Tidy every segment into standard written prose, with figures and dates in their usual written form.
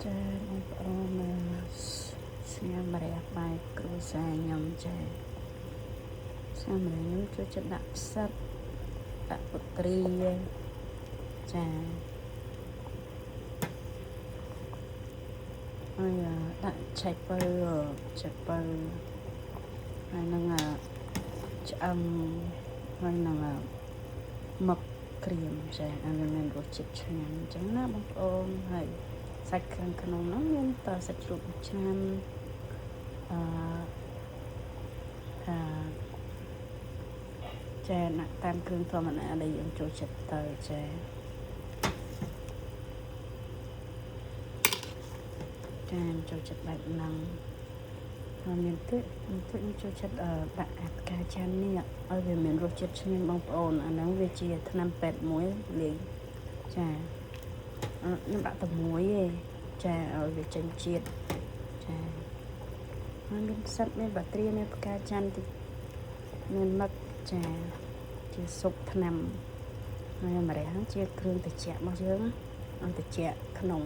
ចាបងប្អូនស្ងាមរះបាយគ្រួសារខ្ញុំចាស្ងាមរះខ្ញុំចូលចិត្តដាក់ផ្សិតដាក់ពុទ្រីចាហើយដាក់ឆៃពៅហើយនឹងឆ្អឹងហើយនឹងមឹកក្រៀមចាអានេះមានរសជាតិឆ្ងាញ់អញ្ចឹងណាបងប្អូនហើយសាច់ខាងក្នុងហ្នឹងមានតសាច់ជ្រូកឆ្នាំចាដាក់តាមគ្រឿងធម្មតាដែលយើងចូលចិត្តទៅចាចូលចិត្តបែបហ្នឹងហើយមានទឹកខ្ញុំចូលចិត្តដាក់អាផ្កាច័ន្ទនេះឲ្យវាមានរសជាតិឆ្ងាញ់បងប្អូនអាហ្នឹងវាជាថ្នាំពេទ្យមួយលេងចាខ្ញុំដាក់តែមួយឯងចាឲ្យវាចេញជាតិចាហើយមានផ្សិតមានបាត្រាមានផ្កាច័ន្ទតិចមានមឹកចាជាស៊ុបថ្នាំហើយម្រះហ្នឹងជាគ្រឿងត្រជាក់របស់យើងឲ្យត្រជាក់ក្នុង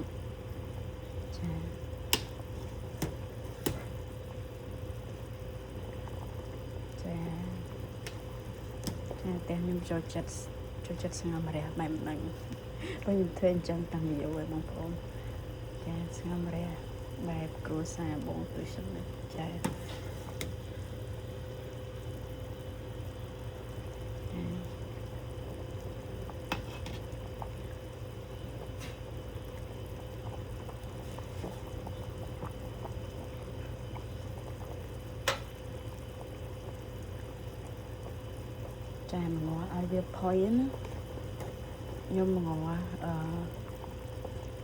ចាតែខ្ញុំចូលចិត្តស្ងោរម្រះបែបហ្នឹងព្រោះខ្ញុំធ្វើអញ្ចឹងតាំងយូរហើយបងប្អូនចាស្ងោរម្រះបែបគ្រួសារបងទុយសម្រាប់ចាចាមកឲ្យវាផុយណាខ្ញុំមក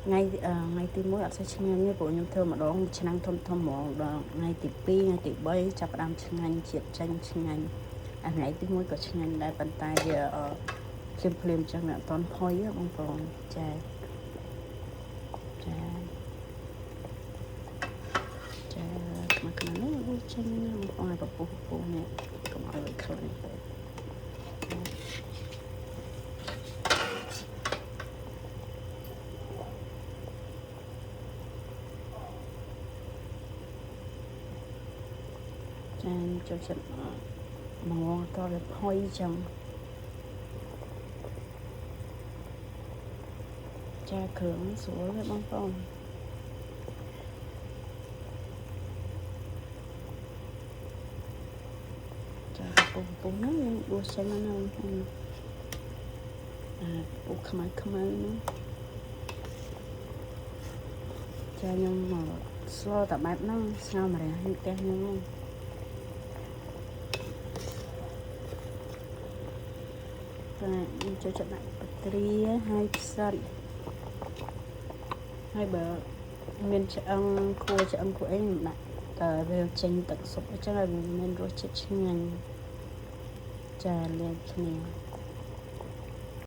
ថ្ងៃទី1អត់សូវឆ្ងាញ់ទេព្រោះខ្ញុំធ្វើម្ដងឆ្នាំងធំហ្មងដល់ថ្ងៃទី2ថ្ងៃទី3ចាប់ផ្ដើមឆ្ងាញ់ជាតិចាញ់ឆ្ងាញ់អាថ្ងៃទី1ក៏ឆ្ងាញ់ដែរប៉ុន្តែវាភ្លាមចឹងអត់តន់ផុយទេបងប្អូនចាមកខាងនេះវាចេញបងប្អូនឲ្យពពុះនេះកុំឲ្យវាខ្លាំងពេកចូលចិត្តមកតវាផុយចឹងចាគ្រឿងស្រួលទេបងប្អូនចាពុះហ្នឹងយើងដួសចេញមកហ្នឹងពុះខ្មៅហ្នឹងចាខ្ញុំមកស្លតែបែបហ្នឹងស្ងោរម្រះនេះផ្ទះខ្ញុំខ្ញុំចូលចិត្តដាក់បាត្រាហើយផ្សិតហើយបើមានឆ្អឹងខួរឆ្អឹងខួរអីខ្ញុំដាក់តែវាចេញទឹកស៊ុបអញ្ចឹងឲ្យមានរសជាតិឆ្ងាញ់ចាលាយគ្នា